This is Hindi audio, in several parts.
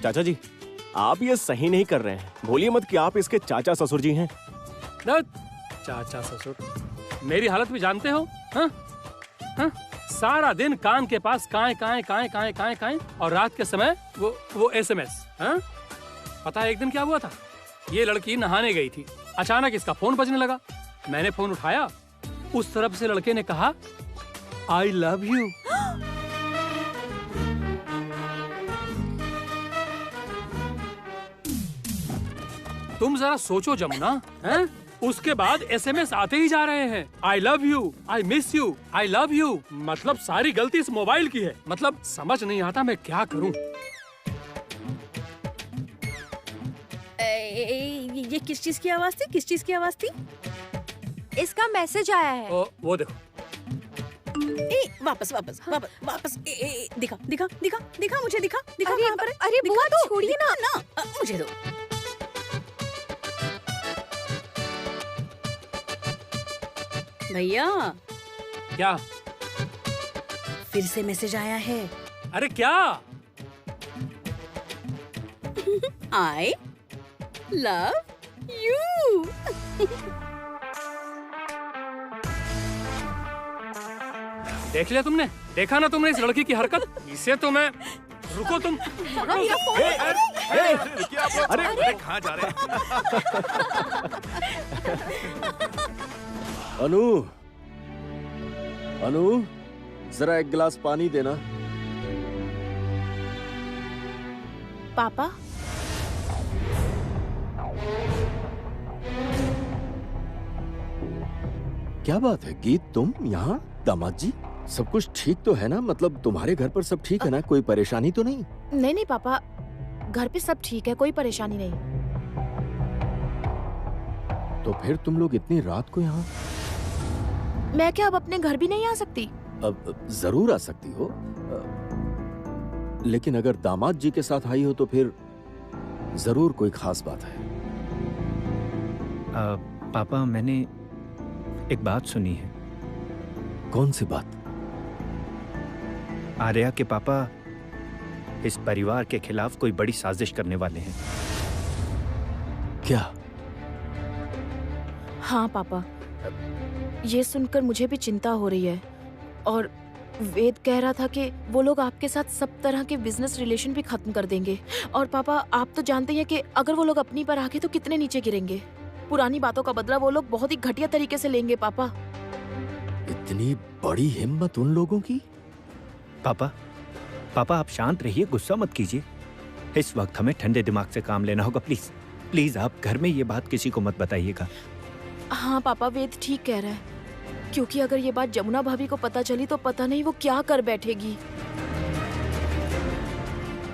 चाचा जी, आप ये सही नहीं कर रहे हैं। भूलिए मत कि आप इसके चाचा ससुर जी हैं। चाचा ससुर, मेरी हालत भी जानते हो? हाँ? हाँ? सारा दिन कान के पास काएं काएं काएं काएं काएं काएं और रात के समय वो SMS। हाँ? पता है एक दिन क्या हुआ था? ये लड़की नहाने गई थी, अचानक इसका फोन बजने लगा। मैंने फोन उठाया, उस तरफ से लड़के ने कहा I love you। तुम जरा सोचो जमुना, हैं? उसके बाद SMS आते ही जा रहे हैं। I love you, I miss you, I love you। मतलब सारी गलती इस मोबाइल की है। मतलब समझ नहीं आता मैं क्या करूं। ये किस चीज की आवाज थी? किस चीज की आवाज थी? इसका मैसेज आया है। वो देखो। वापस वापस वापस वापस। दिखा दिखा दिखा दिखा, मुझे दिखा दिखा। अरे, कहाँ पर है? अरे दिखा बुआ, तो, छोड़िए दिखा ना। मुझे दो। भैया, क्या? फिर से मैसेज आया है। अरे क्या? I love you। देख लिया तुमने? देखा ना तुमने इस लड़की की हरकत? इसे तो मैं, रुको तुम। अरे कहाँ जा रहे हैं? अनु, अनु, जरा एक गिलास पानी देना। पापा, क्या बात है गीत, तुम यहाँ? दामाद जी, सब कुछ ठीक तो है ना? मतलब तुम्हारे घर पर सब ठीक है ना? कोई परेशानी तो नहीं? नहीं नहीं पापा, घर पे सब ठीक है, कोई परेशानी नहीं। तो फिर तुम लोग इतनी रात को यहाँ? मैं क्या अब अपने घर भी नहीं आ सकती? अब जरूर आ सकती हो, लेकिन अगर दामाद जी के साथ आई हो तो फिर जरूर कोई खास बात है। पापा, मैंने एक बात सुनी है। कौन सी बात? आर्या के पापा इस परिवार के खिलाफ कोई बड़ी साजिश करने वाले हैं। क्या? हाँ पापा, ये सुनकर मुझे भी चिंता हो रही है। और वेद कह रहा था कि वो लोग आपके साथ सब तरह के बिजनेस रिलेशन भी खत्म कर देंगे। और पापा, आप तो जानते हैं कि अगर वो लोग अपनी पर आके तो कितने नीचे गिरेंगे। पुरानी बातों का बदला वो लोग बहुत ही घटिया तरीके से लेंगे। पापा, इतनी बड़ी हिम्मत उन लोगों की? पापा आप शांत रहिए, गुस्सा मत कीजिए। इस वक्त हमें ठंडे दिमाग से काम लेना होगा। प्लीज प्लीज आप घर में ये बात किसी को मत बताइएगा। हाँ पापा, वेद ठीक कह रहा है, क्योंकि अगर ये बात जमुना भाभी को पता चली तो पता नहीं वो क्या कर बैठेगी।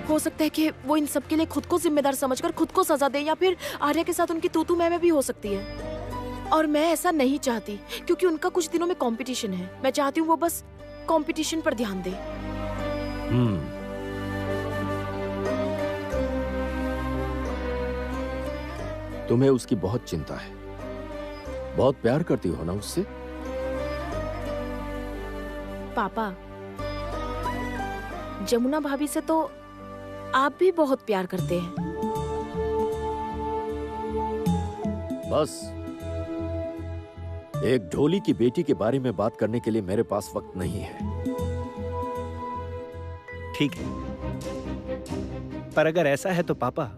हो सकता है कि वो इन सब के लिए खुद को जिम्मेदार समझकर खुद को सजा दे, या फिर आर्या के साथ उनकी तू मैं भी हो सकती है। और मैं ऐसा नहीं चाहती, क्योंकि उनका कुछ दिनों में कंपटीशन है। मैं चाहती हूँ वो बस कंपटीशन पर ध्यान दे। तुम्हें उसकी बहुत चिंता है, बहुत प्यार करती हो ना उससे? पापा, जमुना भाभी से तो आप भी बहुत प्यार करते हैं। बस एक ढोली की बेटी के बारे में बात करने के लिए मेरे पास वक्त नहीं है। ठीक है, पर अगर ऐसा है तो पापा,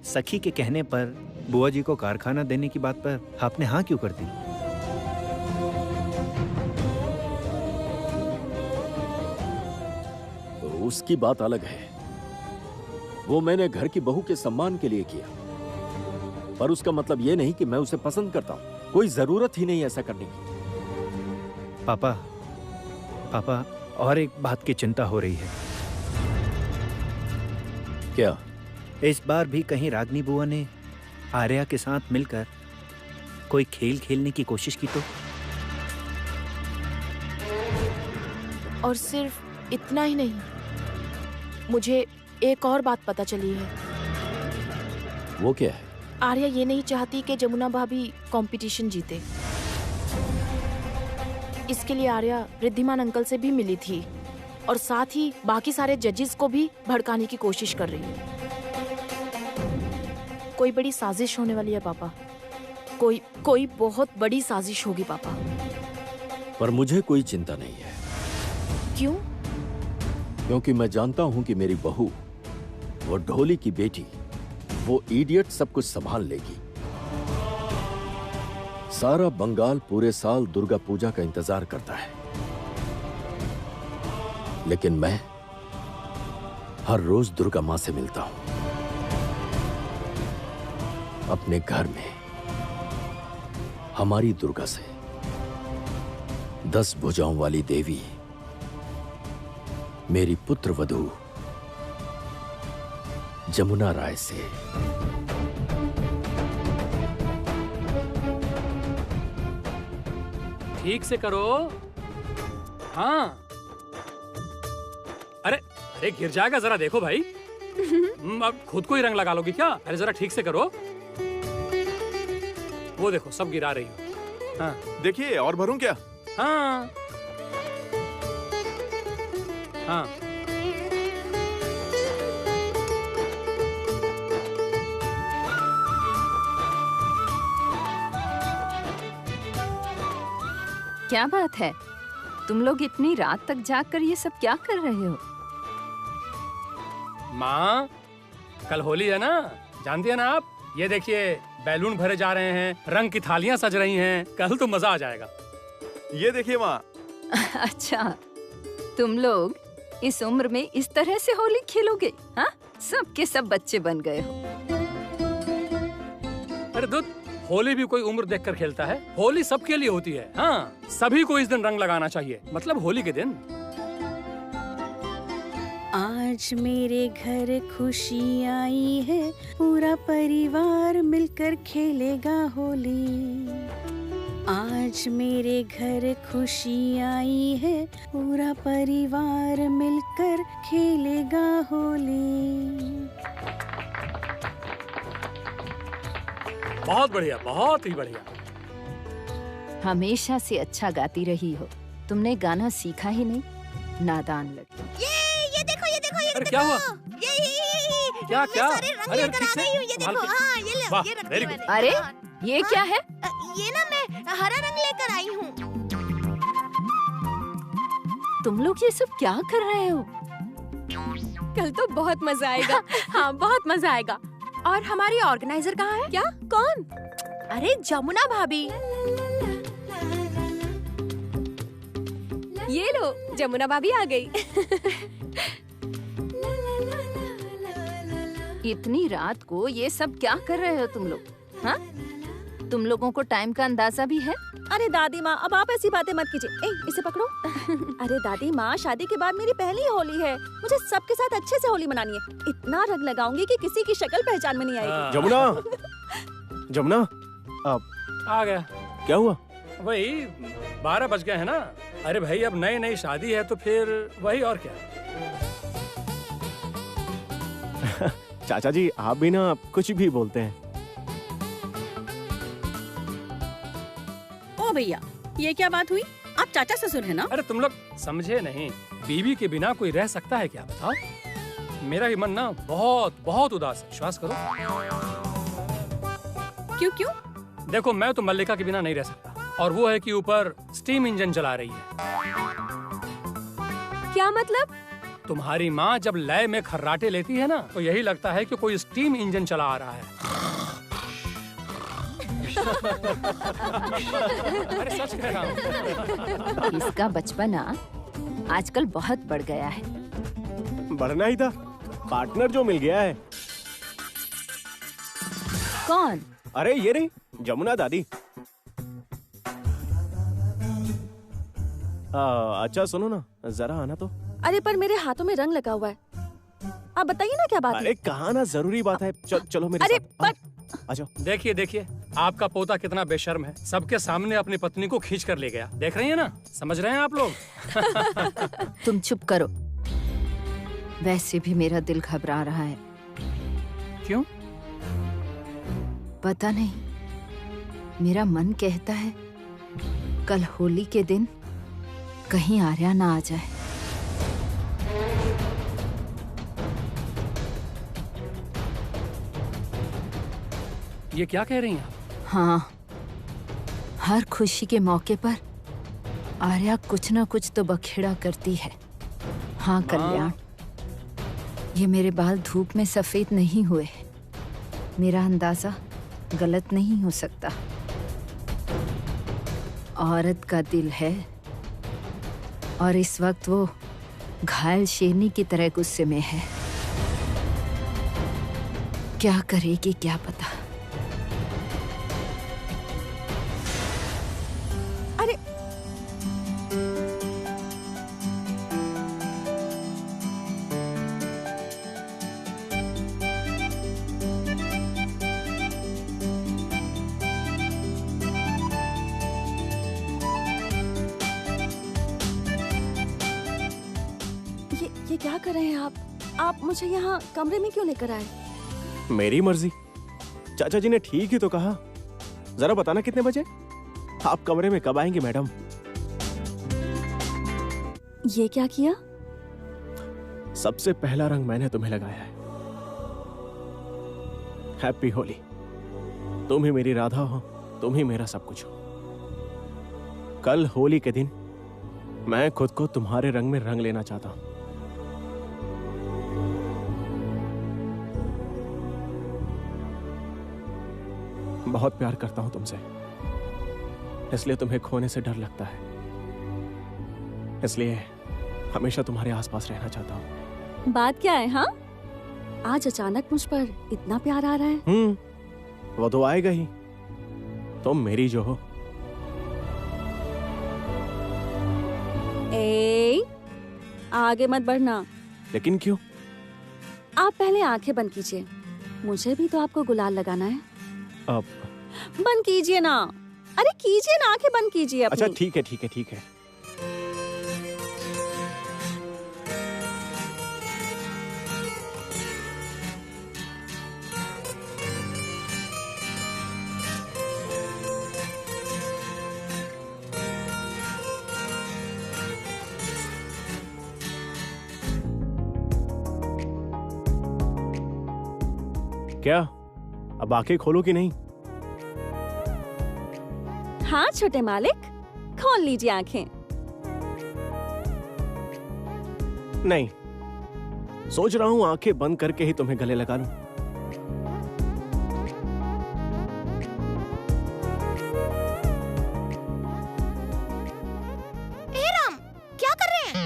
सखी के कहने पर बुआ जी को कारखाना देने की बात पर आपने हाँ क्यों कर दी? उसकी बात अलग है। वो मैंने घर की बहू के सम्मान के लिए किया, पर उसका मतलब ये नहीं कि मैं उसे पसंद करता हूं। कोई जरूरत ही नहीं ऐसा करने की। पापा और एक बात की चिंता हो रही है। क्या? इस बार भी कहीं रागनी बुआ ने आर्या के साथ मिलकर कोई खेल खेलने की कोशिश की तो? और सिर्फ इतना ही नहीं, मुझे एक और बात पता चली है। वो क्या है? आर्या ये नहीं चाहती कि जमुना भाभी कंपटीशन जीते। इसके लिए आर्या रिद्धिमान अंकल से भी मिली थी और साथ ही बाकी सारे जजेस को भी भड़काने की कोशिश कर रही है। कोई बड़ी साजिश होने वाली है पापा। कोई बहुत बड़ी साजिश होगी पापा। पर मुझे कोई चिंता नहीं है, क्यों? क्योंकि मैं जानता हूं कि मेरी बहू, वो ढोली की बेटी, वो इडियट सब कुछ संभाल लेगी। सारा बंगाल पूरे साल दुर्गा पूजा का इंतजार करता है, लेकिन मैं हर रोज दुर्गा मां से मिलता हूं। अपने घर में हमारी दुर्गा से 10 भुजाओं वाली देवी, मेरी पुत्र वधू जमुना राय से। ठीक से करो। हाँ, अरे अरे गिर जाएगा, जरा देखो भाई। अब खुद को ही रंग लगा लोगी क्या? अरे जरा ठीक से करो। वो देखो सब गिरा रही हो। हाँ देखिए, और भरूं क्या? हाँ हाँ। क्या बात है, तुम लोग इतनी रात तक जाग कर ये सब क्या कर रहे हो? माँ, कल होली है ना, जानती है ना आप? ये देखिए बैलून भरे जा रहे हैं, रंग की थालियां सज रही हैं। कल तो मजा आ जाएगा। ये देखिए माँ। अच्छा, तुम लोग इस उम्र में इस तरह से होली खेलोगे? हाँ, सब के सब बच्चे बन गए हो। अरे दूध, होली भी कोई उम्र देखकर खेलता है? होली सबके लिए होती है। हाँ, सभी को इस दिन रंग लगाना चाहिए, मतलब होली के दिन। आज मेरे घर खुशी आई है, पूरा परिवार मिलकर खेलेगा होली। आज मेरे घर खुशी आई है, पूरा परिवार मिलकर खेलेगा होली। बहुत बढ़िया, बहुत ही बढ़िया। हमेशा से अच्छा गाती रही हो, तुमने गाना सीखा ही नहीं, नादान लड़की। ये देखो ये देखो ये अरे क्या हुआ? ये क्या क्या? सारे रंग अरे लेकर ठीक आ से गई हूँ, ये संभाल देखो। के। हाँ, ये वाह, रखती very हूँ good। मैंने। अरे हाँ। ये क्या है? ये ना मैं हरा रंग लेकर आई हूँ। तुम लोग ये सब क्या कर रहे हो? कल तो बहुत मजा आएगा। हाँ, बहुत मजा आएगा। और हमारी ऑर्गेनाइजर कहाँ है? क्या? कौन? अरे जमुना भाभी। ये लो, जमुना भाभी आ गई। इतनी रात को ये सब क्या कर रहे हो तुम लोग? हाँ, तुम लोगों को टाइम का अंदाजा भी है? अरे दादी माँ, अब आप ऐसी बातें मत कीजिए। इसे पकड़ो। अरे दादी माँ, शादी के बाद मेरी पहली होली है, मुझे सबके साथ अच्छे से होली मनानी है। इतना रंग लगाऊंगी कि किसी की शक्ल पहचान में नहीं आएगी। जमुना, जमुना, आ गया। क्या हुआ? वही 12 बज गए हैं ना। अरे भाई, अब नई नई शादी है तो फिर वही, और क्या। चाचा जी, आप भी ना कुछ भी बोलते हैं। ओ भैया, ये क्या बात हुई? आप चाचा ससुर है ना? अरे तुम लोग समझे नहीं, बीवी के बिना कोई रह सकता है क्या, बताओ? मेरा भी मन ना बहुत बहुत उदास है, विश्वास करो। क्यों क्यों? देखो, मैं तो मल्लिका के बिना नहीं रह सकता, और वो है कि ऊपर स्टीम इंजन चला रही है। क्या मतलब? तुम्हारी माँ जब लय में खर्राटे लेती है ना, तो यही लगता है कि कोई स्टीम इंजन चला आ रहा है। अरे सच कह रहा हूँ। इसका बचपना आजकल बहुत बढ़ गया है। बढ़ना ही था, पार्टनर जो मिल गया है। कौन? अरे ये रही जमुना दादी। अच्छा सुनो ना, जरा आना तो। अरे पर मेरे हाथों में रंग लगा हुआ है। आप बताइए ना क्या बात है? अरे कहा ना, जरूरी बात है। चलो मेरे अरे साथ। आ जाओ। देखिए देखिए, आपका पोता कितना बेशर्म है, सबके सामने अपनी पत्नी को खींच कर ले गया। देख रही है ना, समझ रहे हैं आप लोग? तुम चुप करो। वैसे भी मेरा दिल घबरा रहा है। क्यों? पता नहीं, मेरा मन कहता है कल होली के दिन कहीं आर्या ना आ जाए। ये क्या कह रही हैं आप? हाँ, हर खुशी के मौके पर आर्या कुछ ना कुछ तो बखेड़ा करती है। हाँ कल्याण, ये मेरे बाल धूप में सफेद नहीं हुए। मेरा अंदाजा गलत नहीं हो सकता। औरत का दिल है और इस वक्त वो घायल शेरनी की तरह गुस्से में है। क्या करेगी क्या पता। अरे ये क्या कर रहे हैं आप? आप मुझे यहाँ कमरे में क्यों लेकर आए? मेरी मर्जी। चाचा जी ने ठीक ही तो कहा। जरा बताना कितने बजे? आप कमरे में कब आएंगे मैडम? ये क्या किया? सबसे पहला रंग मैंने तुम्हें लगाया है। हैप्पी होली। तुम ही मेरी राधा हो, तुम ही मेरा सब कुछ हो। कल होली के दिन मैं खुद को तुम्हारे रंग में रंग लेना चाहता हूं। बहुत प्यार करता हूं तुमसे, इसलिए तुम्हें खोने से डर लगता है। इसलिए हमेशा तुम्हारे आसपास रहना चाहता हूं। बात क्या है? हाँ, आज अचानक मुझ पर इतना प्यार आ रहा है। वो तो आएगा ही। तुम मेरी जो हो। आगे मत बढ़ना। लेकिन क्यों? आप पहले आंखें बंद कीजिए। मुझे भी तो आपको गुलाल लगाना है। अब बंद कीजिए ना। अरे कीजिए ना, आंखें बंद कीजिए अपनी। अच्छा ठीक है ठीक है ठीक है। क्या अब आंखें खोलो कि नहीं? हाँ छोटे मालिक, खोल लीजिए आंखें। नहीं, सोच रहा हूं आंखें बंद करके ही तुम्हें गले लगा लूं। राम, क्या कर रहे हैं?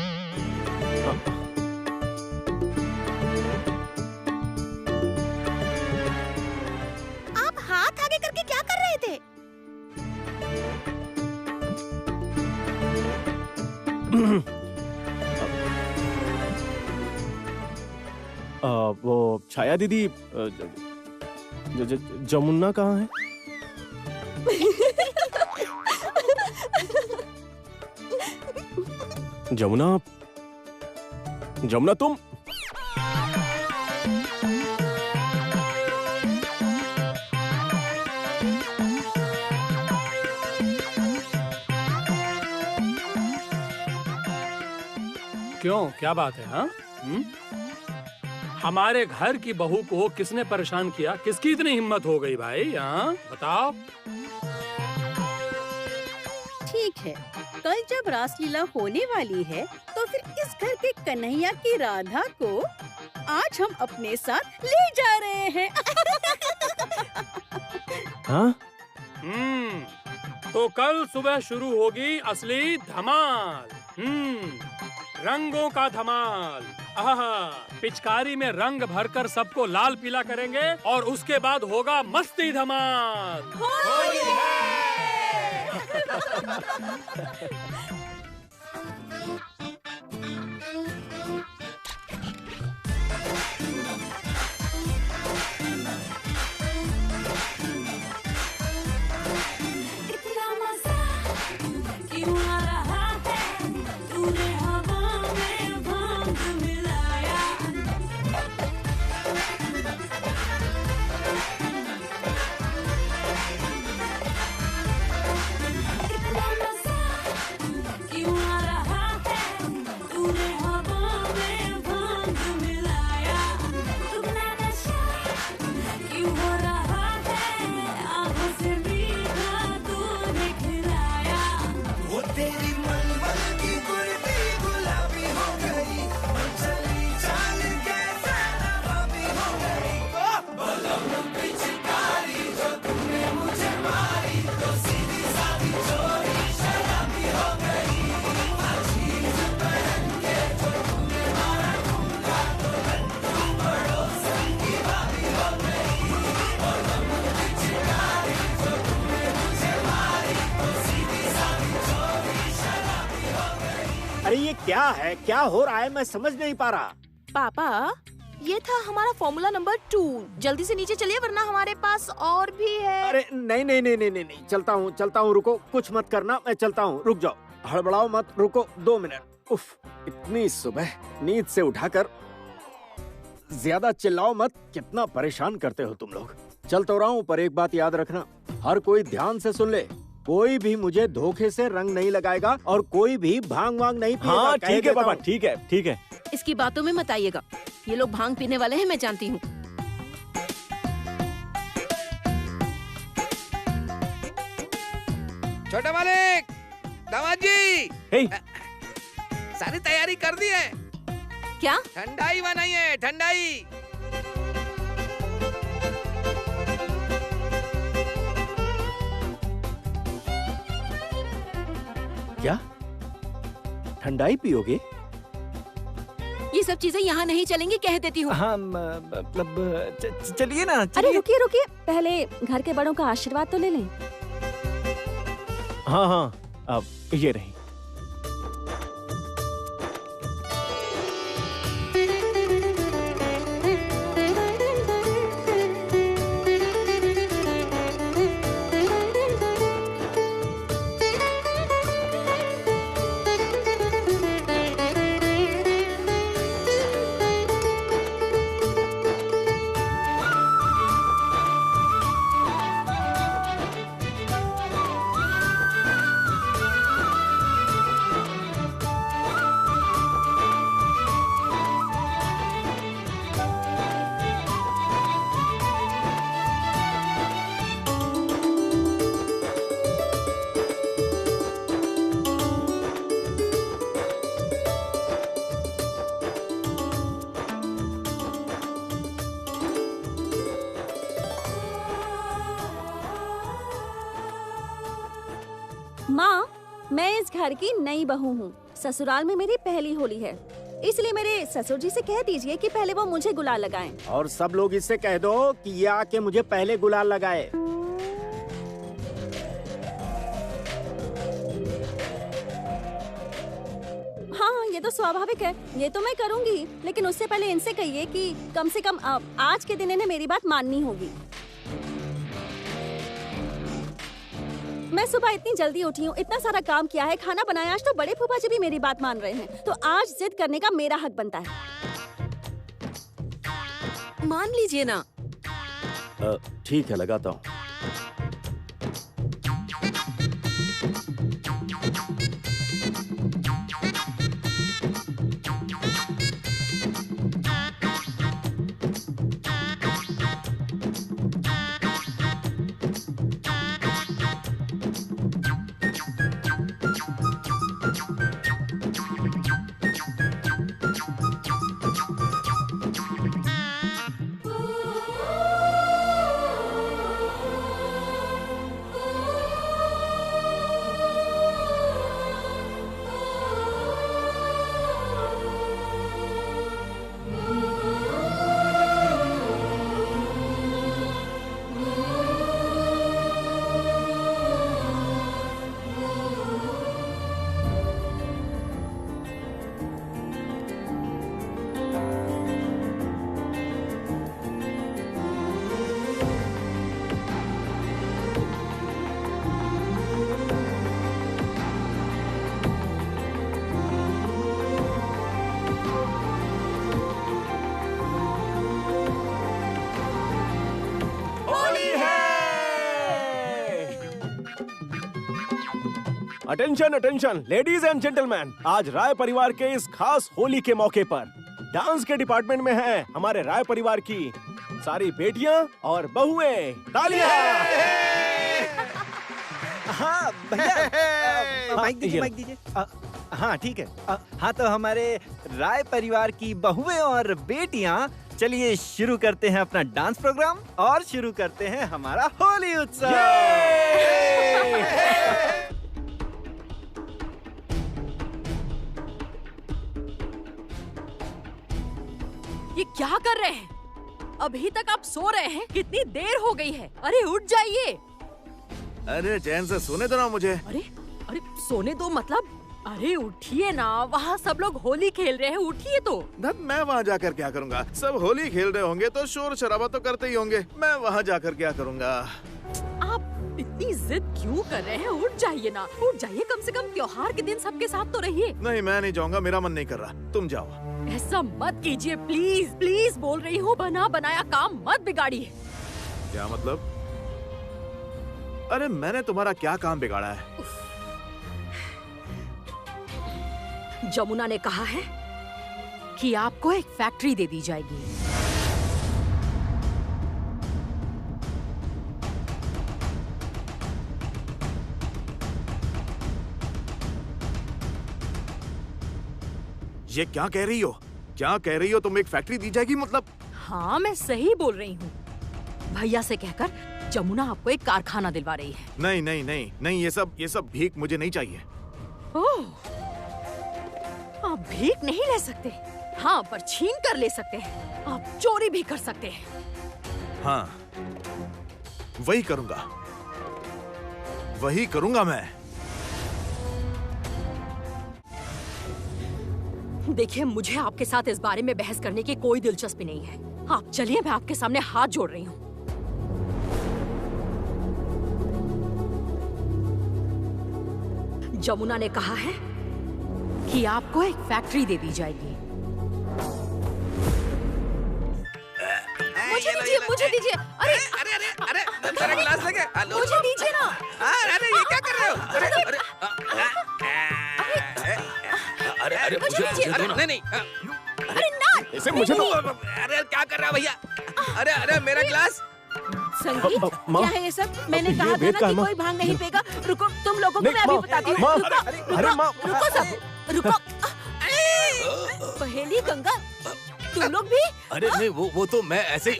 आप हाथ आगे करके क्या कर रहे थे? वो छाया दीदी, जमुना कहाँ है? जमुना, जमुना तुम? क्यों, क्या बात है? हाँ, हमारे घर की बहू को किसने परेशान किया? किसकी इतनी हिम्मत हो गई भाई? हाँ बताओ। ठीक है, कल जब रासलीला होने वाली है तो फिर इस घर के कन्हैया की राधा को आज हम अपने साथ ले जा रहे हैं। हाँ? तो कल सुबह शुरू होगी असली धमाल। रंगों का धमाल। आहा, पिचकारी में रंग भरकर सबको लाल पीला करेंगे और उसके बाद होगा मस्ती धमाल। होली है। क्या है, क्या हो रहा है, मैं समझ नहीं पा रहा। पापा ये था हमारा फॉर्मूला नंबर 2। जल्दी से नीचे चलिए वरना हमारे पास और भी है। अरे नहीं नहीं नहीं नहीं नहीं, चलता हूँ, रुको, कुछ मत करना, मैं चलता हूँ, रुक जाओ, हड़बड़ाओ मत, रुको 2 मिनट। उफ, इतनी सुबह नींद से उठाकर ज्यादा चिल्लाओ मत, कितना परेशान करते हो तुम लोग। चल तो रहा हूँ, पर एक बात याद रखना, हर कोई ध्यान से सुन ले, कोई भी मुझे धोखे से रंग नहीं लगाएगा और कोई भी भांग वांग नहीं पिएगा। हाँ कह ठीक है देता पापा, हूँ। ठीक है ठीक है। इसकी बातों में मत आइएगा, ये लोग भांग पीने वाले हैं, मैं जानती हूँ। छोटा मालिक, दामाद जी, हे, सारी तैयारी कर दी है? क्या? ठंडाई बनाई है, ठंडाई। क्या ठंडाई पियोगे? ये सब चीजें यहाँ नहीं चलेंगी, कह देती हूँ। हाँ मतलब चलिए ना, अरे चलिए। रुकिए रुकिए, पहले घर के बड़ों का आशीर्वाद तो ले लें। हाँ हाँ, अब ये रही। माँ, मैं इस घर की नई बहू हूँ। ससुराल में मेरी पहली होली है, इसलिए मेरे ससुर जी से कह दीजिए कि पहले वो मुझे गुलाल लगाएं। और सब लोग इससे कह दो कि ये आके मुझे पहले गुलाल लगाए। हाँ, ये तो स्वाभाविक है, ये तो मैं करूँगी, लेकिन उससे पहले इनसे कहिए कि कम से कम आज के दिन इन्हें मेरी बात माननी होगी। मैं सुबह इतनी जल्दी उठी हूँ, इतना सारा काम किया है, खाना बनाया, आज तो बड़े फूफा जी भी मेरी बात मान रहे हैं, तो आज जिद करने का मेरा हक बनता है। मान लीजिए ना। ठीक है, लगाता हूँ। Attention attention ladies and gentleman, आज राय परिवार के इस खास होली के मौके पर डांस के डिपार्टमेंट में हैं हमारे राय परिवार की सारी बेटियां और बहुएं। तालियां! हाँ भैया, माइक दीजिए, माइक दीजिए। हाँ ठीक है। हाँ तो हमारे राय परिवार की बहुएं और बेटियां, चलिए शुरू करते हैं अपना डांस प्रोग्राम और शुरू करते हैं हमारा होली उत्सव। ये क्या कर रहे हैं? अभी तक आप सो रहे हैं? कितनी देर हो गई है? अरे उठ जाइए। अरे चैन से सोने दो ना मुझे। अरे अरे सोने दो मतलब? अरे उठिए ना, वहाँ सब लोग होली खेल रहे हैं, उठिए तो। धत, मैं वहाँ जाकर क्या करूँगा? सब होली खेल रहे होंगे तो शोर शराबा तो करते ही होंगे। मैं वहाँ जाकर क्या करूँगा? आप इतनी जिद क्यों कर रहे हैं? उठ जाइए ना, उठ जाइए, कम से कम त्योहार के दिन सबके साथ तो रहिए। नहीं, मैं नहीं जाऊँगा, मेरा मन नहीं कर रहा, तुम जाओ। ऐसा मत कीजिए प्लीज, प्लीज बोल रही हूँ, बना बनाया काम मत बिगाड़िए। क्या मतलब? अरे मैंने तुम्हारा क्या काम बिगाड़ा है? जमुना ने कहा है कि आपको एक फैक्ट्री दे दी जाएगी। ये क्या कह रही हो? क्या कह रही हो तुम? एक फैक्ट्री दी जाएगी मतलब? हाँ, मैं सही बोल रही हूँ। भैया से कहकर जमुना आपको एक कारखाना दिलवा रही है। नहीं नहीं नहीं नहीं, ये सब भीख मुझे नहीं चाहिए। ओह, आप भीख नहीं ले सकते? हाँ, पर छीन कर ले सकते हैं। आप चोरी भी कर सकते हैं। हाँ, वही करूंगा, वही करूंगा मैं। देखिए, मुझे आपके साथ इस बारे में बहस करने की कोई दिलचस्पी नहीं है। आप चलिए, मैं आपके सामने हाथ जोड़ रही हूँ। जमुना ने कहा है कि आपको एक फैक्ट्री दे दी जाएगी। मुझे दीजिए, मुझे दीजिए। अरे अरे अरे अरे मेरा गिलास लगे। मुझे दीजिए ना। अरे ये क्या कर रहे हो? अरे अरे अरे अरे मुझे दीजिए। अरे नहीं नहीं, अरे ना, इसे मुझे दो। अरे क्या कर रहा है भैया? अरे अरे मेरा गिलास। संगीत, माँ, क्या है ये सब? मैंने ये कहा था वेद ना का कि है, माँ। कोई भांग नहीं पेगा। रुको, तुम लोगों को नहीं, मैं अभी माँ, बताती हूँ। माँ, रुको, अरे माँ, रुको सब, रुको। पहेली गंगा, तुम लोग भी? अरे नहीं, वो तो मैं ऐसे ही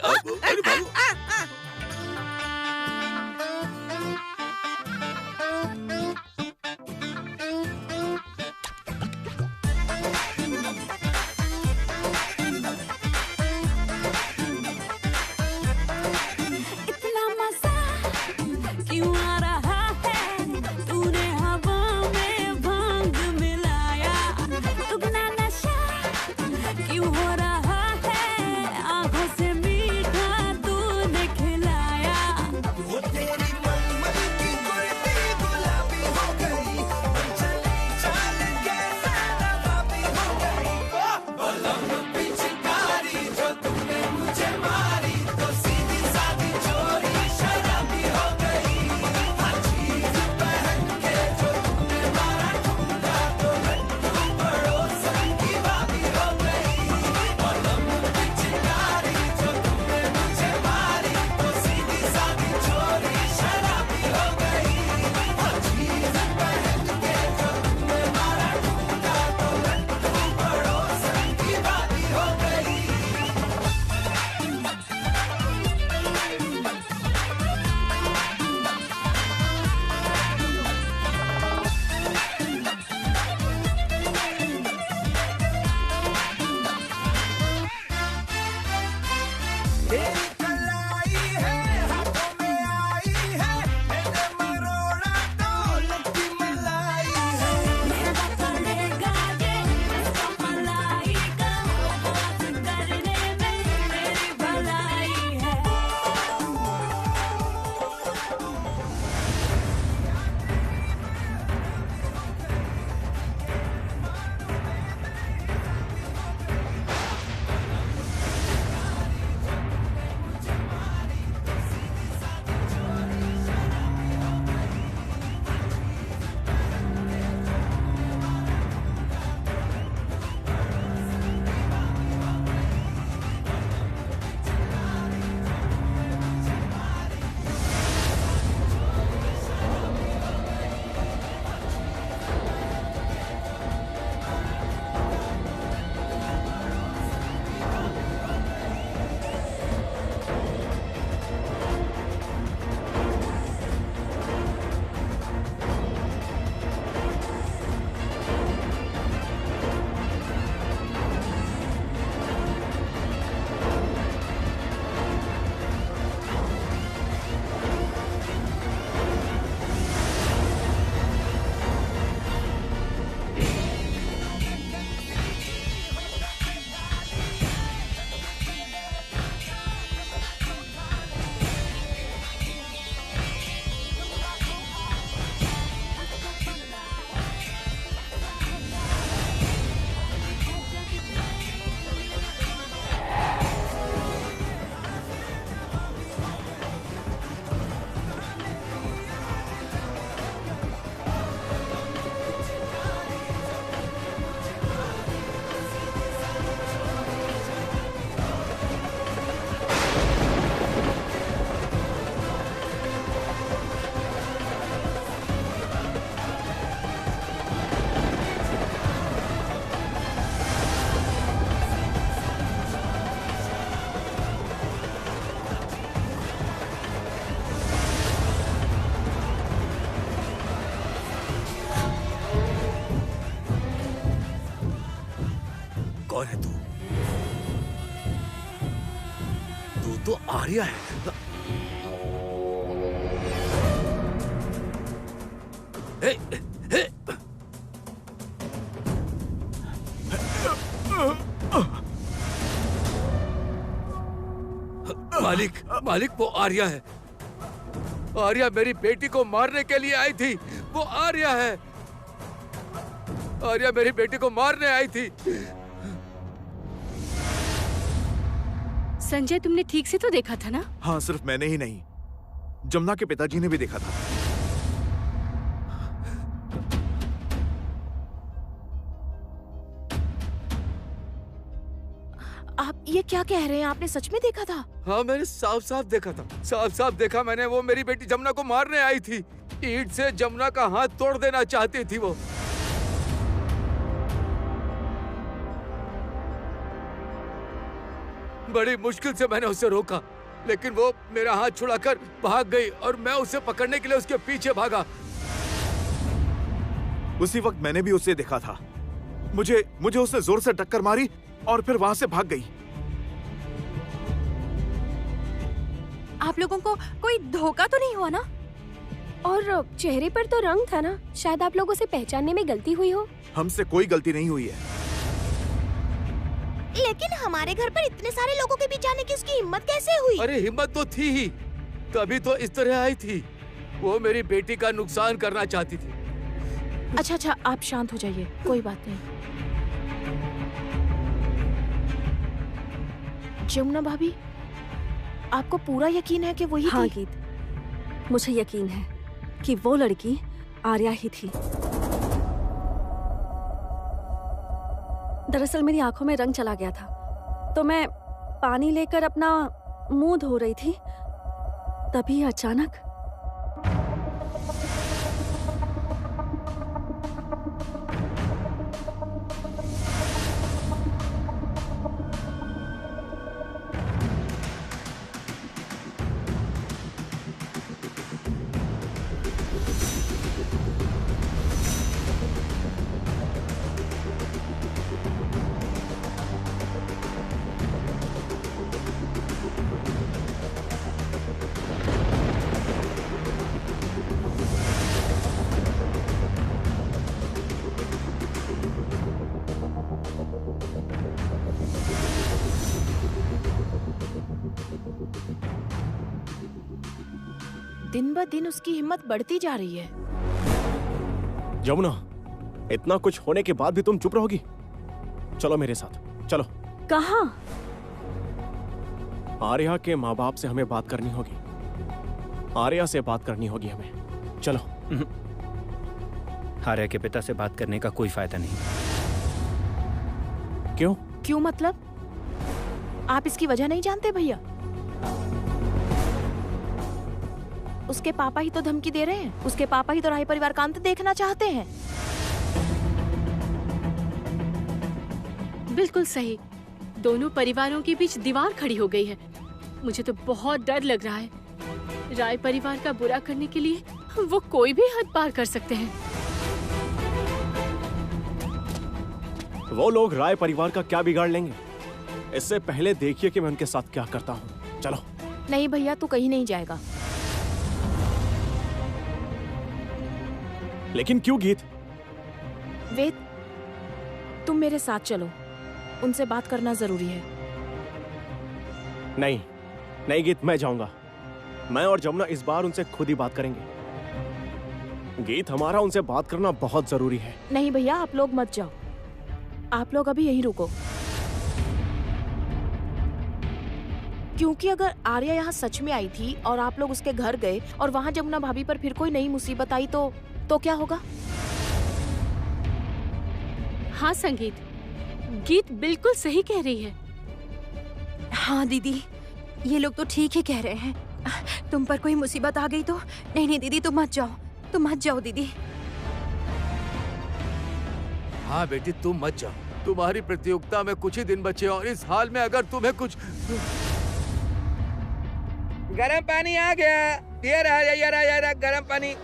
इतना मजा क्यों आ रहा है? तूने हवा में भांग मिलाया, दुगना नशा क्यों हो रहा है? आँखों से मीठा तू कौन है तू? तू तो आर्या है। हे, हे। मालिक, मालिक वो आर्या है। आर्या मेरी बेटी को मारने के लिए आई थी। वो आर्या है। आर्या मेरी बेटी को मारने आई थी। संजय, तुमने ठीक से तो देखा था ना? हाँ, सिर्फ मैंने ही नहीं, जमुना के पिताजी ने भी देखा था। आप ये क्या कह रहे हैं? आपने सच में देखा था? हाँ, मैंने साफ साफ देखा था। साफ साफ देखा मैंने। वो मेरी बेटी जमुना को मारने आई थी। ईंट से जमुना का हाथ तोड़ देना चाहती थी वो। बड़ी मुश्किल से मैंने उसे रोका, लेकिन वो मेरा हाथ छुड़ाकर भाग गई और मैं उसे पकड़ने के लिए उसके पीछे भागा। उसी वक्त मैंने भी उसे देखा था। मुझे उसने जोर से टक्कर मारी और फिर वहां से भाग गई। आप लोगों को कोई धोखा तो नहीं हुआ ना? और चेहरे पर तो रंग था ना, शायद आप लोगों से पहचानने में गलती हुई हो। हमसे कोई गलती नहीं हुई है। लेकिन हमारे घर पर इतने सारे लोगों के बीच आने की उसकी हिम्मत कैसे हुई? अरे हिम्मत तो थी ही, तभी तो इस तरह आई थी। वो मेरी बेटी का नुकसान करना चाहती थी। अच्छा, आप शांत हो जाइए, कोई बात नहीं। जमुना भाभी, आपको पूरा यकीन है कि वही हाँ थी? गीत, मुझे यकीन है कि वो लड़की आर्या ही थी। दरअसल मेरी आंखों में रंग चला गया था, तो मैं पानी लेकर अपना मुंह धो रही थी, तभी अचानक दिन ब दिन उसकी हिम्मत बढ़ती जा रही है। जमुना, इतना कुछ होने के बाद भी तुम चुप रहोगी? चलो मेरे साथ, चलो। कहाँ? आर्या के माँ बाप से हमें बात करनी होगी। आर्या से बात करनी होगी हमें, चलो। आर्या के पिता से बात करने का कोई फायदा नहीं। क्यों? क्यों मतलब? आप इसकी वजह नहीं जानते भैया? उसके पापा ही तो धमकी दे रहे हैं। उसके पापा ही तो राय परिवार का अंत देखना चाहते हैं। बिल्कुल सही। दोनों परिवारों के बीच दीवार खड़ी हो गई है। मुझे तो बहुत डर लग रहा है। राय परिवार का बुरा करने के लिए वो कोई भी हद पार कर सकते हैं। वो लोग राय परिवार का क्या बिगाड़ लेंगे? इससे पहले देखिए कि मैं उनके साथ क्या करता हूँ। चलो। नहीं भैया, तू कहीं नहीं जाएगा। लेकिन क्यों गीत? वेद, तुम मेरे साथ चलो। उनसे बात करना जरूरी है। नहीं नहीं गीत, मैं जाऊंगा। मैं और जमुना इस बार उनसे खुद ही बात करेंगे। गीत, हमारा उनसे बात करना बहुत जरूरी है। नहीं भैया, आप लोग मत जाओ। आप लोग अभी यहीं रुको, क्योंकि अगर आर्या यहाँ सच में आई थी और आप लोग उसके घर गए और वहाँ जमुना भाभी पर फिर कोई नई मुसीबत आई तो क्या होगा? हाँ संगीत, गीत बिल्कुल सही कह रही है। हाँ दीदी, ये लोग तो ठीक ही कह रहे हैं। तुम पर कोई मुसीबत आ गई तो? नहीं दीदी, तुम मत जाओ दीदी। हाँ बेटी, तुम मत जाओ। तुम्हारी प्रतियोगिता में कुछ ही दिन बचे और इस हाल में अगर तुम्हें कुछ। गरम पानी आ गया। ये रहा गरम पानी।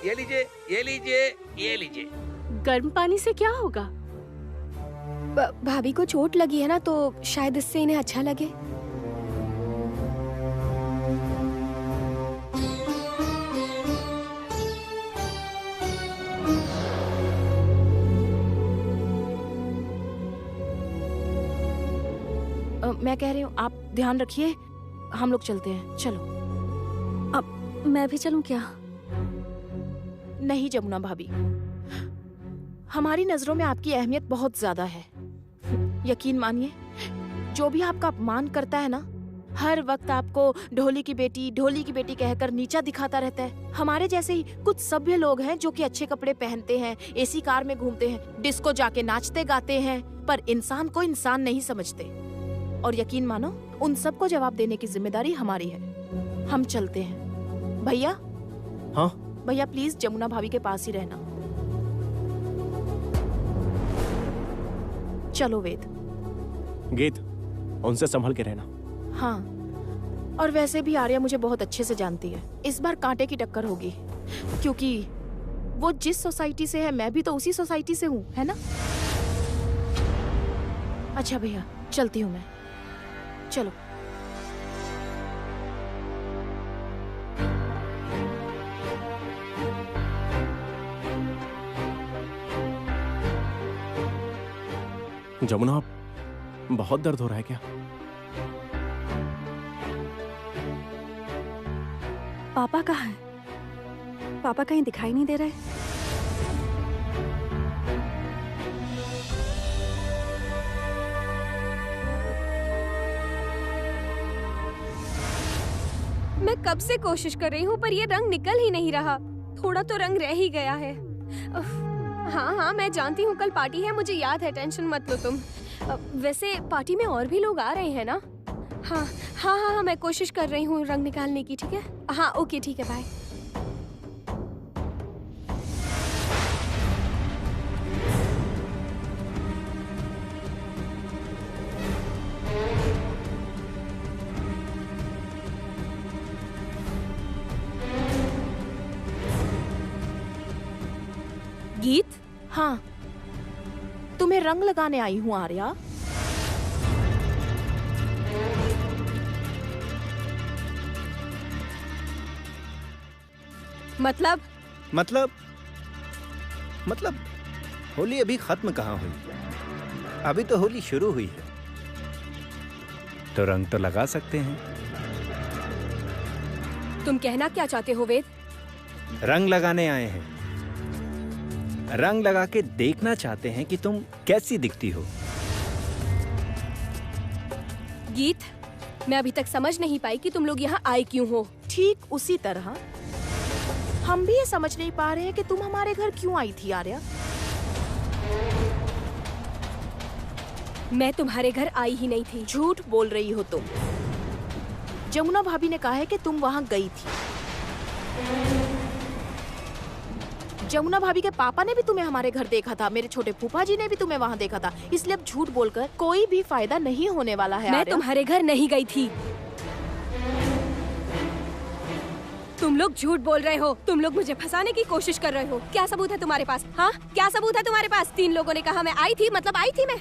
ये लीजिए। गर्म पानी से क्या होगा? भाभी को चोट लगी है ना, तो शायद इससे इन्हें अच्छा लगे। मैं कह रही हूँ आप ध्यान रखिए, हम लोग चलते हैं। चलो। अब मैं भी चलूं क्या? नहीं जमुना भाभी, हमारी नजरों में आपकी अहमियत बहुत ज्यादा है। यकीन मानिए, जो भी आपका अपमान करता है ना, हर वक्त आपको ढोली की बेटी कहकर नीचा दिखाता रहता है। हमारे जैसे ही कुछ सभ्य लोग हैं जो कि अच्छे कपड़े पहनते हैं, एसी कार में घूमते हैं, डिस्को जाके नाचते गाते हैं, पर इंसान को इंसान नहीं समझते। और यकीन मानो, उन सबको जवाब देने की जिम्मेदारी हमारी है। हम चलते हैं। भैया। हाँ भैया, प्लीज जमुना भाभी के पास ही रहना। चलो वेद। गीत, उनसे संभल के रहना। हाँ, और वैसे भी आर्या मुझे बहुत अच्छे से जानती है। इस बार कांटे की टक्कर होगी, क्योंकि वो जिस सोसाइटी से है, मैं भी तो उसी सोसाइटी से हूँ, है ना? अच्छा भैया, चलती हूँ मैं। चलो। जमुना, बहुत दर्द हो रहा है क्या? पापा कहाँ है? पापा कहीं दिखाई नहीं दे रहे। मैं कब से कोशिश कर रही हूँ, पर ये रंग निकल ही नहीं रहा। थोड़ा तो रंग रह ही गया है। हाँ हाँ, मैं जानती हूँ कल पार्टी है, मुझे याद है, टेंशन मत लो तुम। वैसे पार्टी में और भी लोग आ रहे हैं ना? हाँ हाँ हाँ हाँ, मैं कोशिश कर रही हूँ रंग निकालने की। ठीक है, हाँ ओके, ठीक है, बाय। गीत? हाँ, तुम्हें रंग लगाने आई हूँ आर्या। मतलब होली अभी खत्म कहाँ हुई, अभी तो होली शुरू हुई है, तो रंग तो लगा सकते हैं। तुम कहना क्या चाहते हो वेद? रंग लगाने आए हैं, रंग लगा के देखना चाहते हैं कि तुम कैसी दिखती हो। गीत, मैं अभी तक समझ नहीं पाई कि तुम लोग यहाँ आए क्यों हो। ठीक उसी तरह हम भी ये समझ नहीं पा रहे हैं कि तुम हमारे घर क्यों आई थी आर्या। मैं तुम्हारे घर आई ही नहीं थी। झूठ बोल रही हो तुम। जमुना भाभी ने कहा है कि तुम वहाँ गई थी। जमुना भाभी के पापा ने भी तुम्हें हमारे घर देखा था, मेरे छोटे फूफा जी ने भी तुम्हें वहाँ देखा था, इसलिए अब झूठ बोलकर कोई भी फायदा नहीं होने वाला है। मैं तुम्हारे घर नहीं गई थी। तुम लोग झूठ बोल रहे हो, तुम लोग मुझे फंसाने की कोशिश कर रहे हो। क्या सबूत है तुम्हारे पास? हाँ, क्या सबूत है तुम्हारे पास? 3 लोगों ने कहा मैं आई थी, मतलब आई थी मैं।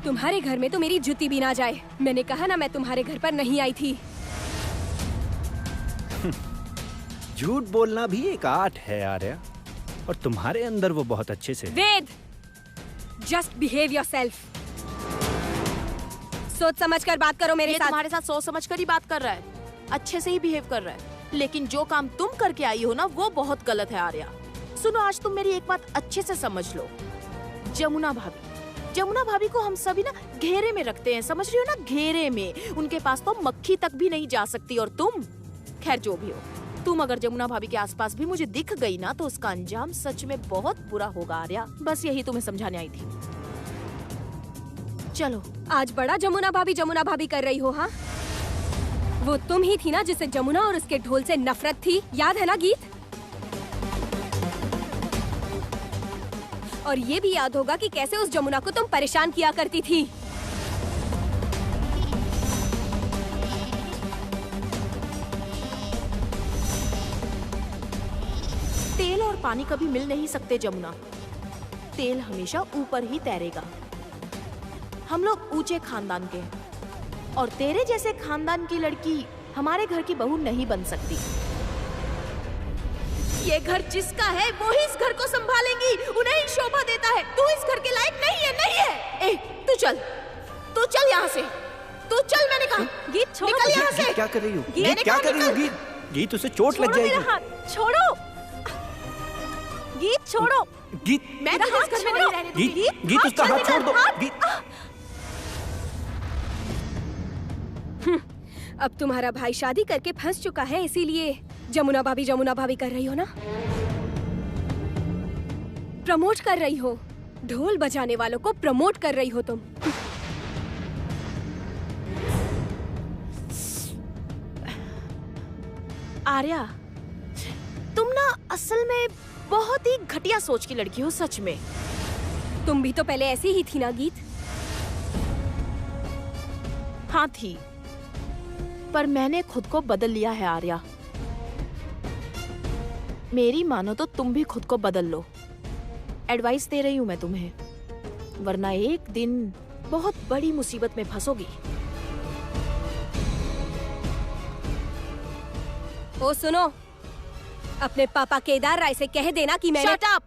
तुम्हारे घर में तो मेरी जूती भी ना जाए। मैंने कहा ना, मैं तुम्हारे घर पर नहीं आई थी। झूठ बोलना भी एक आर्ट है आर्या, और तुम्हारे अंदर वो बहुत अच्छे से। वेद, जस्ट बिहेव योरसेल्फ। सोच समझ कर बात करो मेरे साथ। तुम्हारे साथ सोच समझ कर ही बात कर रहा है, अच्छे से ही बिहेव कर रहा है, लेकिन जो काम तुम करके आई हो ना, वो बहुत गलत है आर्या। सुनो, आज तुम मेरी एक बात अच्छे से समझ लो। जमुना भाभी को हम सभी ना घेरे में रखते हैं, समझ रही हो ना, घेरे में। उनके पास तो मक्खी तक भी नहीं जा सकती, और तुम, खैर जो भी हो, तुम अगर जमुना भाभी के आसपास भी मुझे दिख गई ना, तो उसका अंजाम सच में बहुत बुरा होगा आर्या। बस यही तुम्हें समझाने आई थी। चलो। आज बड़ा जमुना भाभी कर रही हो। हाँ, वो तुम ही थी ना जिसे जमुना और उसके ढोल से नफरत थी, याद है ना गीत? और ये भी याद होगा कि कैसे उस जमुना को तुम परेशान किया करती थी। तेल और पानी कभी मिल नहीं सकते जमुना। तेल हमेशा ऊपर ही तैरेगा। हम लोग ऊंचे खानदान के हैं और तेरे जैसे खानदान की लड़की हमारे घर की बहू नहीं बन सकती। ये घर जिसका है वो ही इस घर को संभालेंगी, उन्हें ही शोभा देता है। तू इस घर के लायक नहीं है, नहीं है। ए, तू चल यहाँ से, तू चल, मैंने कहा। गीत छोड़ो, निकल यहाँ से। क्या कर रही हो? गीत, क्या कर रही हो? गीत, गीत उसे चोट लग जाएगी। मेरा हाथ छोड़ो, गीत छोड़ो। गीत, मैं तुझे इस घर में नहीं रहने दूंगी। गीत उसका हाथ छोड़ दो। गीत, अब तुम्हारा भाई शादी करके फंस चुका है, इसीलिए जमुना भाभी कर रही हो ना? प्रमोट कर रही हो, ढोल बजाने वालों को प्रमोट कर रही हो तुम। आर्या, तुम ना असल में बहुत ही घटिया सोच की लड़की हो, सच में। तुम भी तो पहले ऐसी ही थी ना गीत? हाँ थी, पर मैंने खुद को बदल लिया है आर्या। मेरी मानो तो तुम भी खुद को बदल लो। एडवाइस दे रही हूँ मैं तुम्हें, वरना एक दिन बहुत बड़ी मुसीबत में फंसोगी। ओ सुनो, अपने पापा केदार राय से कह देना कि मैंने। Shut up!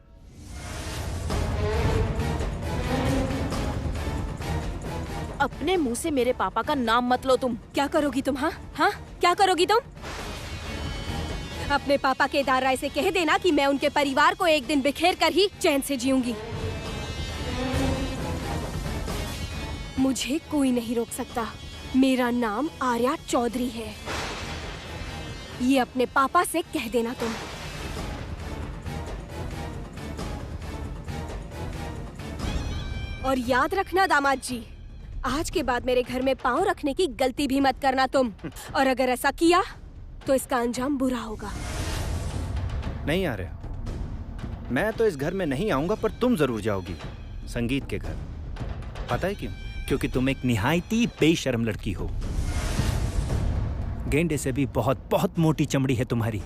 अपने मुंह से मेरे पापा का नाम मत लो तुम। क्या करोगी तुम? हाँ, क्या करोगी तुम? अपने पापा केदार राय से कह देना कि मैं उनके परिवार को एक दिन बिखेर कर ही चैन से जीऊंगी। मुझे कोई नहीं रोक सकता। मेरा नाम आर्या चौधरी है, ये अपने पापा से कह देना तुम। और याद रखना दामाद जी, आज के बाद मेरे घर में पाँव रखने की गलती भी मत करना तुम। और अगर ऐसा किया तो इसका अंजाम बुरा होगा। नहीं आ रहा, मैं तो इस घर में नहीं आऊंगा, पर तुम जरूर जाओगी संगीत के घर। पता है क्यों? क्योंकि तुम एक निहायती बेशर्म लड़की हो। गेंडे से भी बहुत बहुत मोटी चमड़ी है तुम्हारी।